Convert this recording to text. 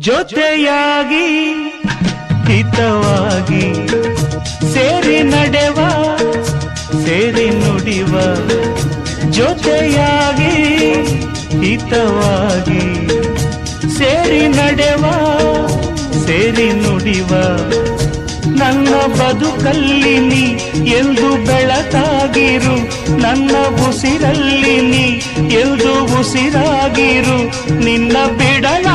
ಜೊತೆಯಾಗಿ ಹಿತವಾಗಿ ಸೇರಿ ನಡೆವ ಸೇರಿ ನುಡಿವ ಜೊತೆಯಾಗಿ ಹಿತವಾಗಿ ಸೇರಿ ನಡೆವ ಸೇರಿ ನುಡಿವ ನನ್ನ ಬದುಕಲ್ಲಿ ನೀ ಎಂದು ಬೆಳಕಾಗಿರು ನನ್ನ ಉಸಿರಲ್ಲಿ ನೀ ಎಂದು ಉಸಿರಾಗಿರು ನಿನ್ನ ಬಿಡಲ